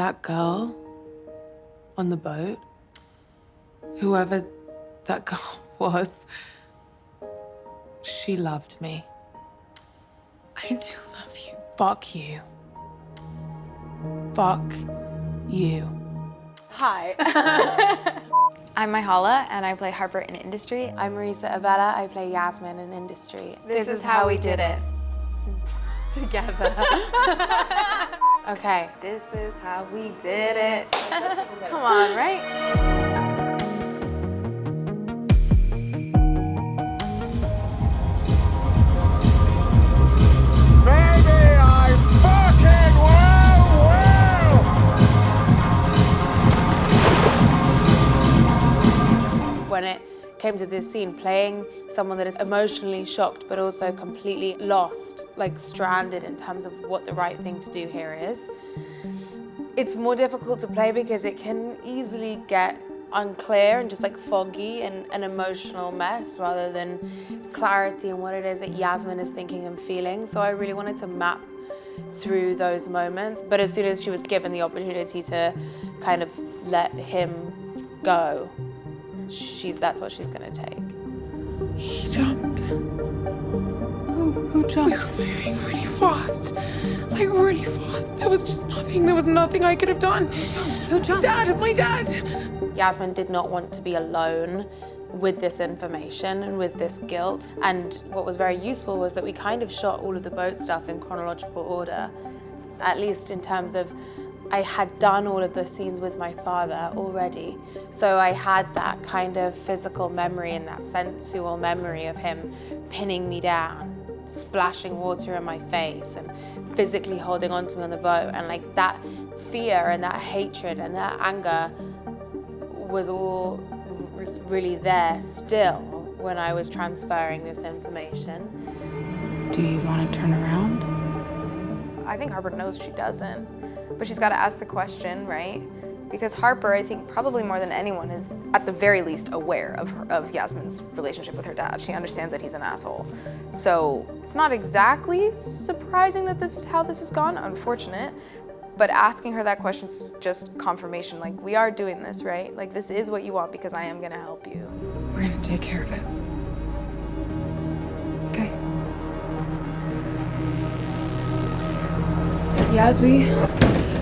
That girl on the boat, whoever that girl was, she loved me. I do love you. Fuck you. Fuck you. Hi. I'm Myha'la, and I play Harper in Industry. I'm Marisa Abela. I play Yasmin in Industry. This is how we did it. Together. Okay. This is how we did it. Come on, right? When it came to this scene, playing someone that is emotionally shocked but also completely lost, like stranded in terms of what the right thing to do here is, it's more difficult to play because it can easily get unclear and just like foggy and an emotional mess rather than clarity in what it is that Yasmin is thinking and feeling. So I really wanted to map through those moments. But as soon as she was given the opportunity to kind of let him go, that's what she's gonna take. He jumped. Who jumped? We were moving really fast. Like really fast. There was just nothing. There was nothing I could have done. Who jumped? My dad. Yasmin did not want to be alone with this information and with this guilt. And what was very useful was that we kind of shot all of the boat stuff in chronological order, at least in terms of I had done all of the scenes with my father already. So I had that kind of physical memory and that sensual memory of him pinning me down, splashing water in my face and physically holding onto me on the boat. And like that fear and that hatred and that anger was all really there still when I was transferring this information. Do you want to turn around? I think Harper knows she doesn't, but she's got to ask the question, right? Because Harper, I think probably more than anyone, is at the very least aware of Yasmin's relationship with her dad. She understands that he's an asshole. So it's not exactly surprising that this is how this has gone, unfortunate, but asking her that question is just confirmation, like, we are doing this, right? Like, this is what you want because I am gonna help you. We're gonna take care of it. Okay. Yas, we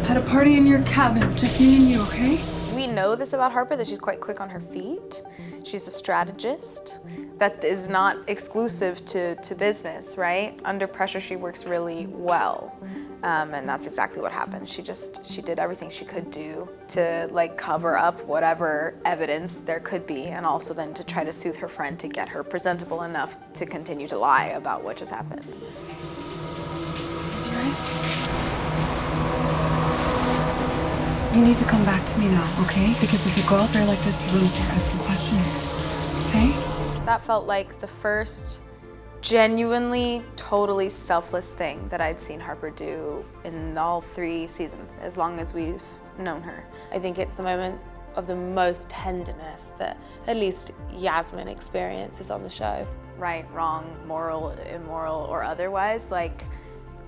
had a party in your cabin, just me and you, okay? We know this about Harper, that she's quite quick on her feet. She's a strategist. That is not exclusive to business, right? Under pressure, she works really well. And that's exactly what happened. She did everything she could do to like cover up whatever evidence there could be, and also then to try to soothe her friend to get her presentable enough to continue to lie about what just happened. You need to come back to me now, okay? Because if you go out there like this, people will start asking questions, okay? That felt like the first genuinely, totally selfless thing that I'd seen Harper do in all 3 seasons, as long as we've known her. I think it's the moment of the most tenderness that at least Yasmin experiences on the show. Right, wrong, moral, immoral, or otherwise, like,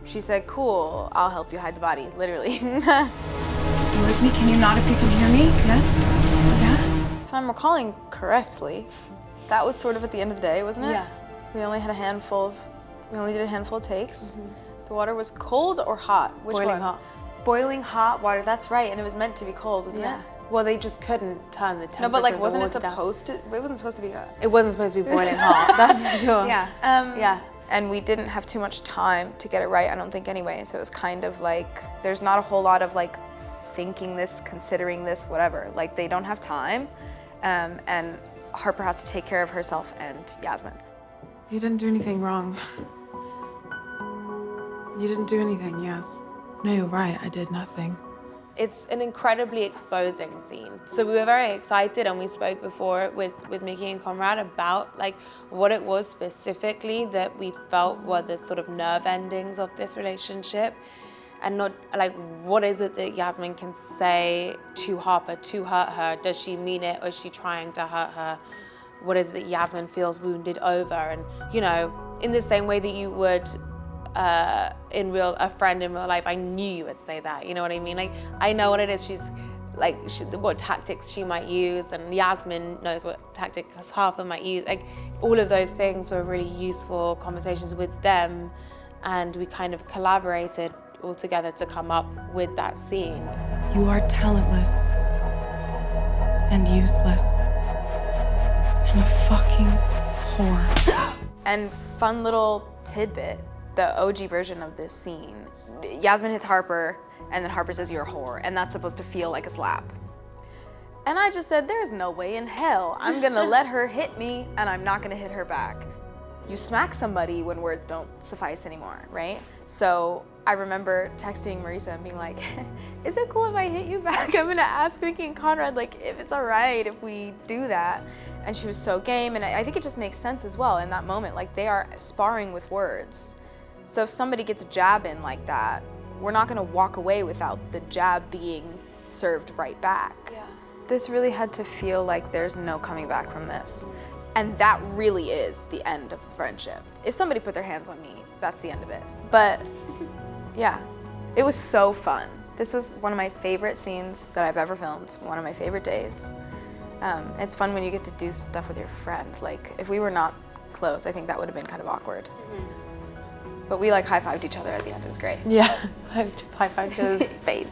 she said, cool, I'll help you hide the body, literally. You with me? Can you nod if you can hear me? Yes? Yeah? If I'm recalling correctly, that was sort of at the end of the day, wasn't it? Yeah. We only did a handful of takes. The water was cold or hot? Which Boiling one? hot. Boiling hot water, that's right, and it was meant to be cold, isn't it? Well, they just couldn't turn the temperature. No, but like, of the wasn't it water down. supposed to, it wasn't supposed to be hot. It wasn't supposed to be boiling hot, that's for sure. Yeah. Yeah. And we didn't have too much time to get it right, I don't think anyway, so it was kind of like, there's not a whole lot of like thinking this, considering this, whatever. Like, they don't have time, and Harper has to take care of herself and Yasmin. You didn't do anything wrong. You didn't do anything, yes. No, you're right, I did nothing. It's an incredibly exposing scene. So we were very excited, and we spoke before with Mickey and Conrad about like what it was specifically that we felt were the sort of nerve endings of this relationship, and not like what is it that Yasmin can say to Harper to hurt her? Does she mean it, or is she trying to hurt her? What is it that Yasmin feels wounded over? And you know, in the same way that you would a friend in real life, I knew you would say that. You know what I mean? Like, I know what it is. She's like, what tactics she might use, and Yasmin knows what tactics Harper might use. Like, all of those things were really useful conversations with them, and we kind of collaborated all together to come up with that scene. You are talentless and useless and a fucking whore. And fun little tidbit, the OG version of this scene, Yasmin hits Harper, and then Harper says, "You're a whore," and that's supposed to feel like a slap. And I just said, there's no way in hell I'm gonna let her hit me, and I'm not gonna hit her back. You smack somebody when words don't suffice anymore, right? So I remember texting Marisa and being like, is it cool if I hit you back? I'm gonna ask Vicky and Conrad, like, if it's all right if we do that. And she was so game, and I think it just makes sense as well in that moment. Like, they are sparring with words. So if somebody gets a jab in like that, we're not gonna walk away without the jab being served right back. Yeah. This really had to feel like there's no coming back from this. And that really is the end of the friendship. If somebody put their hands on me, that's the end of it. But yeah, it was so fun. This was one of my favorite scenes that I've ever filmed, one of my favorite days. It's fun when you get to do stuff with your friend. Like, if we were not close, I think that would have been kind of awkward. But we like high-fived each other at the end. It was great. Yeah, high-fived to his face.